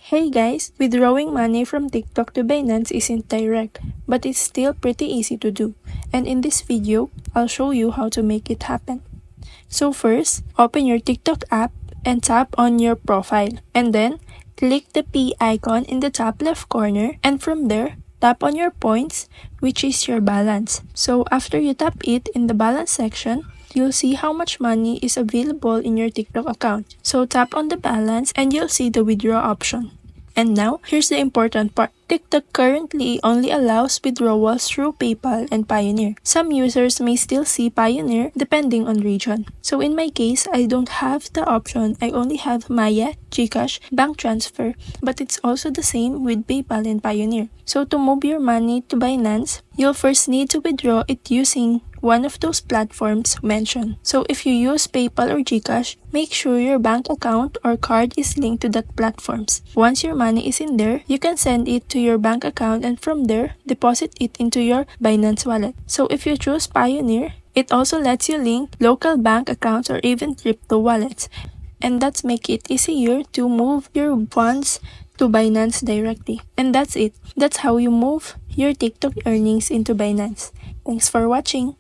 Hey guys, withdrawing money from TikTok to Binance isn't direct, but it's still pretty easy to do. And in this video, I'll show you how to make it happen. So first, open your TikTok app and tap on your profile. And then, click the P icon in the top left corner. And from there, tap on your points, which is your balance. So after you tap it in the balance section, you'll see how much money is available in your TikTok account. So tap on the balance and you'll see the withdraw option. And now, here's the important part. TikTok currently only allows withdrawals through PayPal and Payoneer. Some users may still see Payoneer depending on region. So in my case, I don't have the option. I only have Maya, GCash, bank transfer, but it's also the same with PayPal and Payoneer. So to move your money to Binance, you'll first need to withdraw it using one of those platforms mentioned. So if you use PayPal or GCash, make sure your bank account or card is linked to that platforms. Once your money is in there, you can send it to your bank account and from there, deposit it into your Binance wallet. So if you choose Payoneer, it also lets you link local bank accounts or even crypto wallets. And that's make it easier to move your funds to Binance directly. And that's it. That's how you move your TikTok earnings into Binance. Thanks for watching.